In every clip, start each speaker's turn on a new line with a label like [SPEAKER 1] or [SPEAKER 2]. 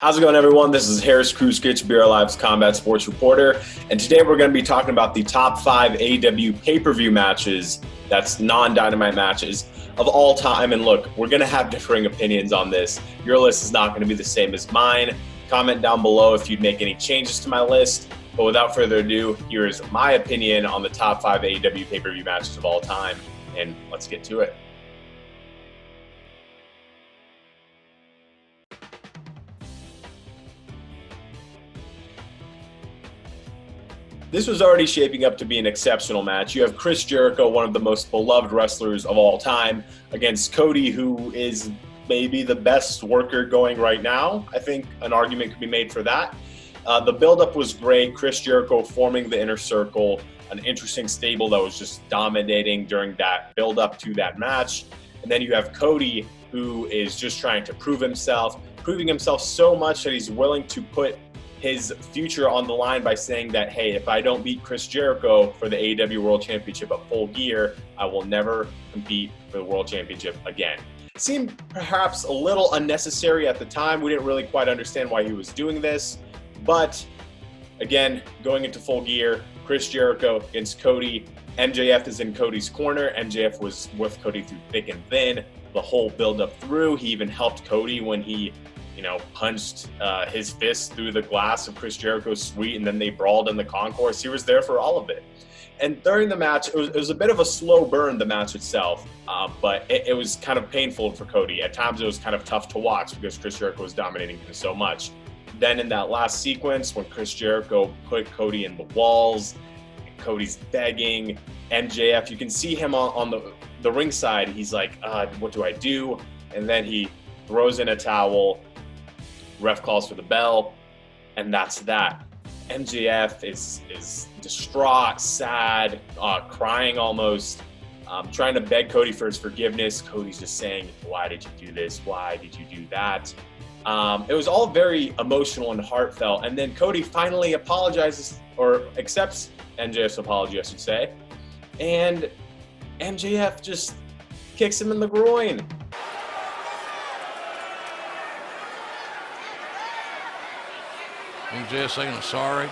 [SPEAKER 1] How's it going, everyone? This is Haris Kruskic, BR Live's Combat Sports Reporter, and today we're going to be talking about the top 5 AEW pay-per-view matches, that's non-Dynamite matches, of all time. And look, we're going to have differing opinions on this. Your list is not going to be the same as mine. Comment down below if you'd make any changes to my list. But without further ado, here's my opinion on the top 5 AEW pay-per-view matches of all time, and let's get to it. This was already shaping up to be an exceptional match. You have Chris Jericho, one of the most beloved wrestlers of all time, against Cody, who is maybe the best worker going right now. I think an argument could be made for that. The buildup was great. Chris Jericho forming the Inner Circle, an interesting stable that was just dominating during that buildup to that match. And then you have Cody, who is just trying to proving himself so much that he's willing to put his future on the line by saying that, hey, if I don't beat Chris Jericho for the AEW World Championship at Full Gear, I will never compete for the World Championship again. It seemed perhaps a little unnecessary at the time. We didn't really quite understand why he was doing this. But again, going into Full Gear, Chris Jericho against Cody. MJF is in Cody's corner. MJF was with Cody through thick and thin. The whole build-up through. He even helped Cody when he punched his fist through the glass of Chris Jericho's suite, and then they brawled in the concourse. He was there for all of it. And during the match, it was a bit of a slow burn, the match itself, but it was kind of painful for Cody. At times, it was kind of tough to watch because Chris Jericho was dominating him so much. Then in that last sequence, when Chris Jericho put Cody in the walls, and Cody's begging, MJF, you can see him on the ringside. He's like, what do I do? And then he throws in a towel. Ref calls for the bell, and that's that. MJF is distraught, sad, crying almost, trying to beg Cody for his forgiveness. Cody's just saying, why did you do this? Why did you do that? It was all very emotional and heartfelt. And then Cody finally apologizes, or accepts MJF's apology, I should say. And MJF just kicks him in the groin.
[SPEAKER 2] MJF saying I'm sorry.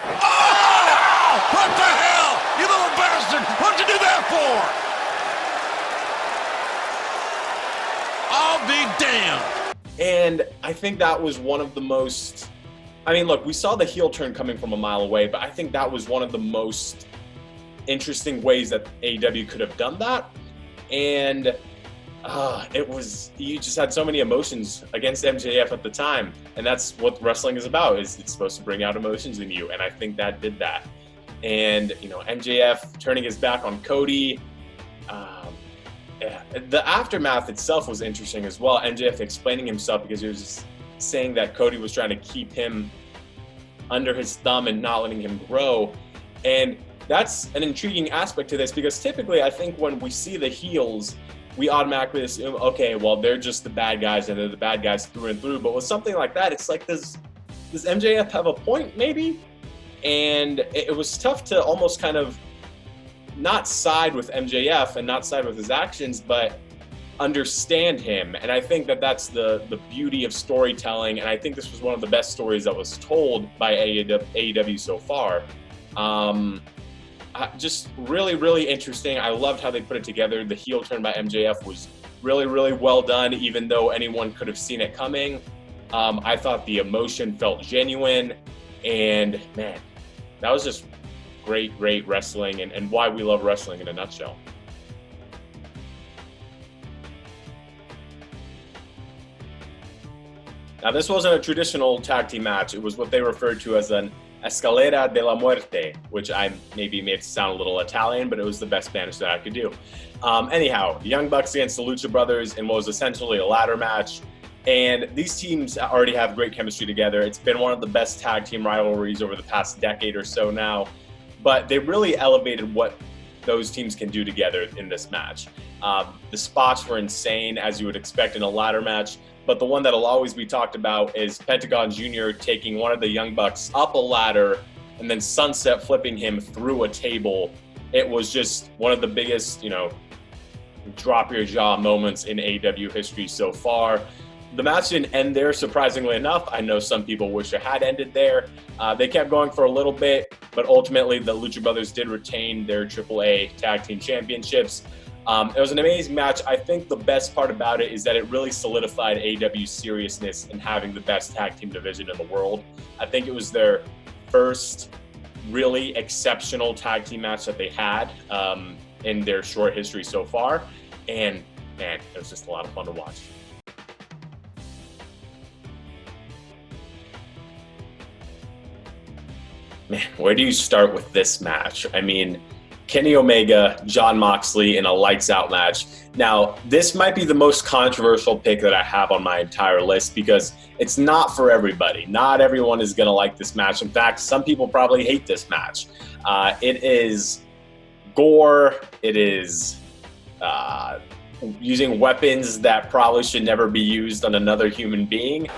[SPEAKER 2] Oh! What the hell? You little bastard! What'd you do that for? I'll be damned.
[SPEAKER 1] And I think that was one of the most... look, we saw the heel turn coming from a mile away, but I think that was one of the most interesting ways that AEW could have done that. And you just had so many emotions against MJF at the time, and that's what wrestling is about. It's supposed to bring out emotions in you, and I think that did that. And MJF turning his back on Cody. The aftermath itself was interesting as well. MJF explaining himself because he was just saying that Cody was trying to keep him under his thumb and not letting him grow. And that's an intriguing aspect to this, because typically I think when we see the heels, we automatically assume, okay, well, they're just the bad guys and they're the bad guys through and through. But with something like that, it's like, does MJF have a point maybe? And it was tough to almost kind of not side with MJF and not side with his actions, but understand him. And I think that that's the beauty of storytelling. And I think this was one of the best stories that was told by AEW so far. Just really, really interesting. I loved how they put it together. The heel turn by MJF was really, really well done, even though anyone could have seen it coming. I thought the emotion felt genuine, and man, that was just great, great wrestling, and why we love wrestling in a nutshell. Now, this wasn't a traditional tag team match. It was what they referred to as an Escalera de la Muerte, which I maybe made sound a little Italian, but it was the best Spanish that I could do. Anyhow, the Young Bucks against the Lucha Brothers in what was essentially a ladder match. And these teams already have great chemistry together. It's been one of the best tag team rivalries over the past decade or so now. But they really elevated what those teams can do together in this match. The spots were insane, as you would expect in a ladder match. But the one that'll always be talked about is Pentagon Jr. taking one of the Young Bucks up a ladder and then sunset flipping him through a table. It was just one of the biggest, drop your jaw moments in AEW history so far. The match didn't end there, surprisingly enough. I know some people wish it had ended there. They kept going for a little bit, but ultimately the Lucha Brothers did retain their AAA Tag Team Championships. It was an amazing match. I think the best part about it is that it really solidified AEW's seriousness in having the best tag team division in the world. I think it was their first really exceptional tag team match that they had in their short history so far. And man, it was just a lot of fun to watch. Man, where do you start with this match? I mean, Kenny Omega, Jon Moxley in a lights out match. Now, this might be the most controversial pick that I have on my entire list because it's not for everybody. Not everyone is going to like this match. In fact, some people probably hate this match. It is gore. It is using weapons that probably should never be used on another human being.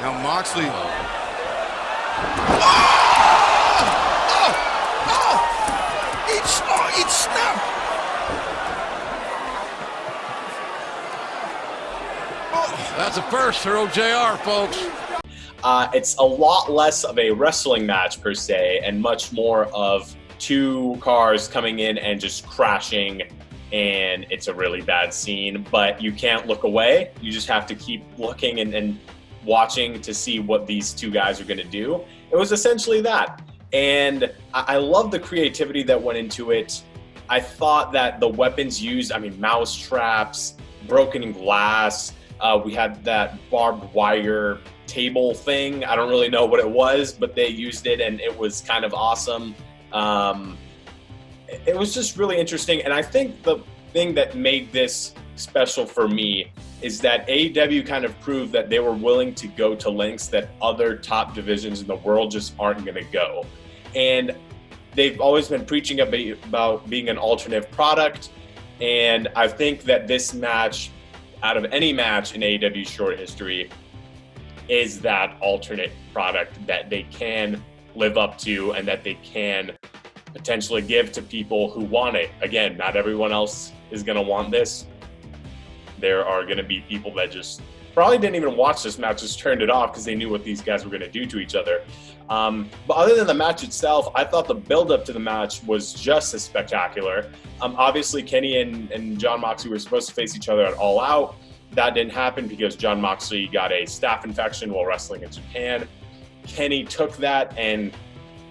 [SPEAKER 2] Now Moxley. Each snap. Oh, that's a first for OJR, folks.
[SPEAKER 1] It's a lot less of a wrestling match per se, and much more of two cars coming in and just crashing, and it's a really bad scene, but you can't look away. You just have to keep looking and watching to see what these two guys are going to do. It was essentially that. And I love the creativity that went into it. I thought that the weapons used, I mean, mouse traps, broken glass, we had that barbed wire table thing. I don't really know what it was, but they used it and it was kind of awesome. It was just really interesting. And I think the thing that made this special for me is that AEW kind of proved that they were willing to go to lengths that other top divisions in the world just aren't going to go. And they've always been preaching about being an alternative product. And I think that this match, out of any match in AEW's short history, is that alternate product that they can live up to and that they can potentially give to people who want it. Again, not everyone else is going to want this. There are going to be people that just probably didn't even watch this match, just turned it off because they knew what these guys were going to do to each other. But other than the match itself, I thought the build-up to the match was just as spectacular. Obviously, Kenny and Jon Moxley were supposed to face each other at All Out. That didn't happen because Jon Moxley got a staph infection while wrestling in Japan. Kenny took that and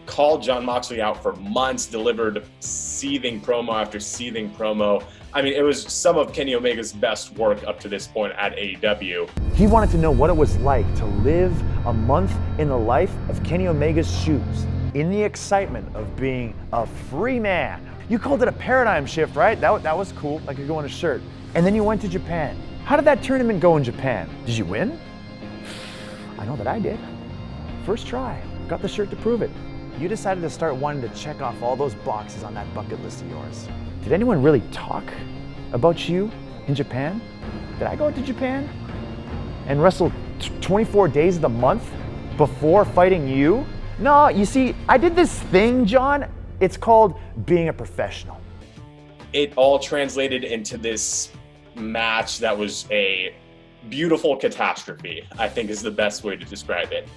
[SPEAKER 1] called Jon Moxley out for months, delivered seething promo after seething promo. I mean, it was some of Kenny Omega's best work up to this point at AEW.
[SPEAKER 3] He wanted to know what it was like to live a month in the life of Kenny Omega's shoes, in the excitement of being a free man. You called it a paradigm shift, right? That was cool, like you're going a shirt. And then you went to Japan. How did that tournament go in Japan? Did you win? I know that I did. First try, got the shirt to prove it. You decided to start wanting to check off all those boxes on that bucket list of yours. Did anyone really talk about you in Japan? Did I go to Japan and wrestle 24 days of the month before fighting you? No, you see, I did this thing, John. It's called being a professional.
[SPEAKER 1] It all translated into this match that was a beautiful catastrophe, I think is the best way to describe it.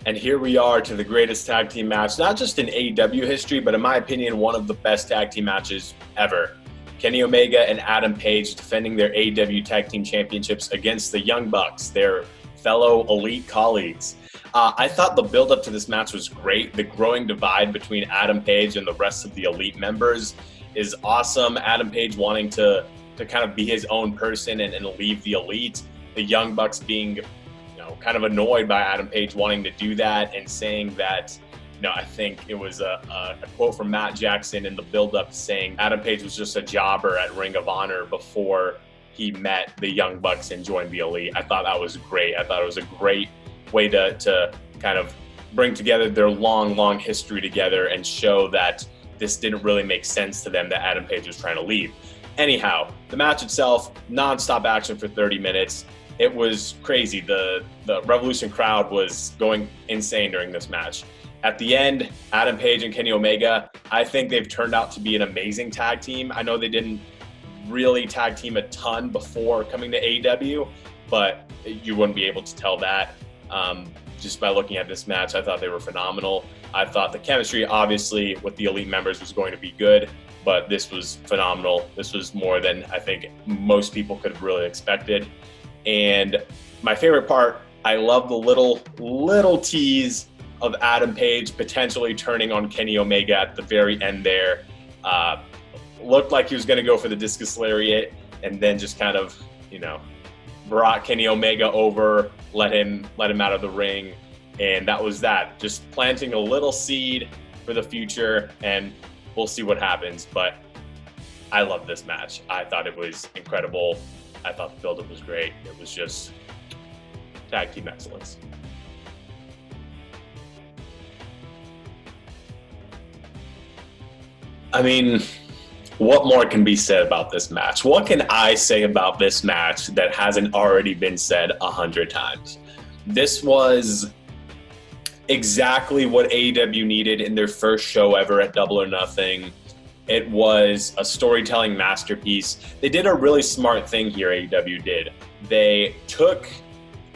[SPEAKER 1] And here we are to the greatest tag team match, not just in AEW history, but in my opinion, one of the best tag team matches ever. Kenny Omega and Adam Page defending their AEW Tag Team Championships against the Young Bucks, their fellow elite colleagues. I thought the build-up to this match was great. The growing divide between Adam Page and the rest of the elite members is awesome. Adam Page wanting to kind of be his own person and leave the elite. The Young Bucks being kind of annoyed by Adam Page wanting to do that and saying that, I think it was a quote from Matt Jackson in the build-up saying Adam Page was just a jobber at Ring of Honor before he met the Young Bucks and joined the Elite. I thought that was great. I thought it was a great way to kind of bring together their long history together and show that this didn't really make sense to them that Adam Page was trying to leave. Anyhow, the match itself, non-stop action for 30 minutes. It was crazy. The Revolution crowd was going insane during this match. At the end, Adam Page and Kenny Omega, I think they've turned out to be an amazing tag team. I know they didn't really tag team a ton before coming to AEW, but you wouldn't be able to tell that just by looking at this match. I thought they were phenomenal. I thought the chemistry, obviously, with the Elite members was going to be good, but this was phenomenal. This was more than I think most people could have really expected. And my favorite part, I love the little tease of Adam Page potentially turning on Kenny Omega at the very end there. Looked like he was going to go for the discus lariat and then just kind of, brought Kenny Omega over, let him out of the ring. And that was that. Just planting a little seed for the future, and we'll see what happens. But I love this match. I thought it was incredible. I thought the build-up was great. It was just tag team excellence. I mean, what more can be said about this match? What can I say about this match that hasn't already been said 100 times? This was exactly what AEW needed in their first show ever at Double or Nothing. It was a storytelling masterpiece. They did a really smart thing here, AEW did. They took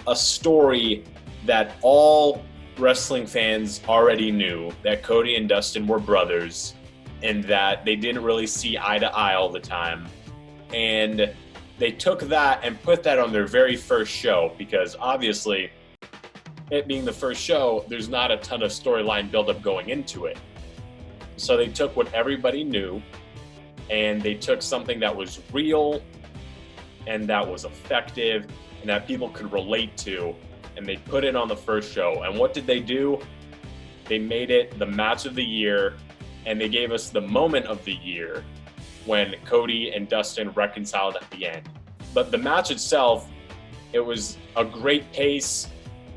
[SPEAKER 1] a story that all wrestling fans already knew, that Cody and Dustin were brothers, and that they didn't really see eye to eye all the time. And they took that and put that on their very first show, because obviously, it being the first show, there's not a ton of storyline buildup going into it. So they took what everybody knew, and they took something that was real and that was effective and that people could relate to, and they put it on the first show. And what did they do? They made it the match of the year, and they gave us the moment of the year when Cody and Dustin reconciled at the end. But the match itself, it was a great pace,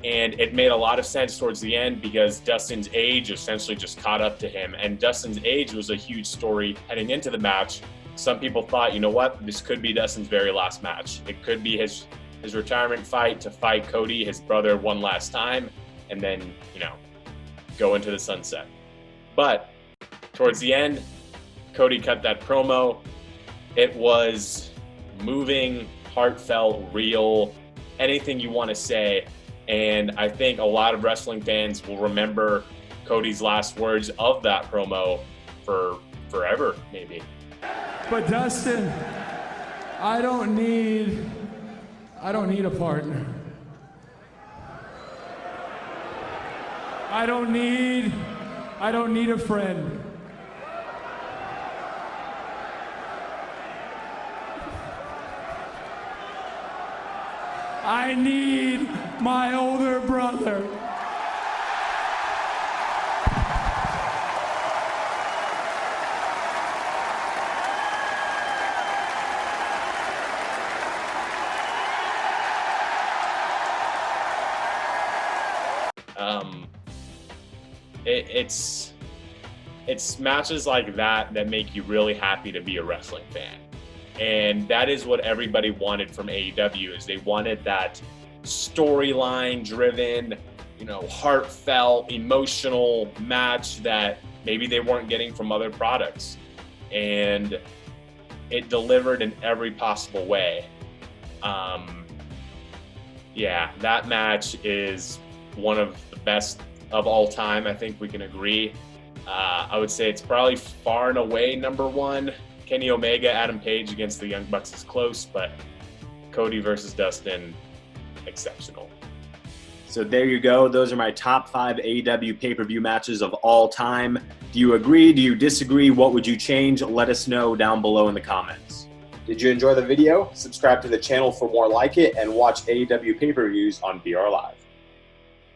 [SPEAKER 1] and it made a lot of sense towards the end because Dustin's age essentially just caught up to him. And Dustin's age was a huge story heading into the match. Some people thought, you know what, this could be Dustin's very last match. It could be his retirement fight to fight Cody, his brother, one last time, and then, go into the sunset. But towards the end, Cody cut that promo. It was moving, heartfelt, real, anything you want to say. And I think a lot of wrestling fans will remember Cody's last words of that promo for forever, maybe.
[SPEAKER 4] But Dustin, I don't need a partner. I don't need a friend. I need my older brother.
[SPEAKER 1] It's matches like that make you really happy to be a wrestling fan. And that is what everybody wanted from AEW, is they wanted that storyline driven, heartfelt, emotional match that maybe they weren't getting from other products. And it delivered in every possible way. That match is one of the best of all time. I think we can agree. I would say it's probably far and away number one. Kenny Omega, Adam Page against the Young Bucks is close, but Cody versus Dustin, exceptional. So there you go. Those are my top 5 AEW pay-per-view matches of all time. Do you agree? Do you disagree? What would you change? Let us know down below in the comments. Did you enjoy the video? Subscribe to the channel for more like it, and watch AEW pay-per-views on BR Live.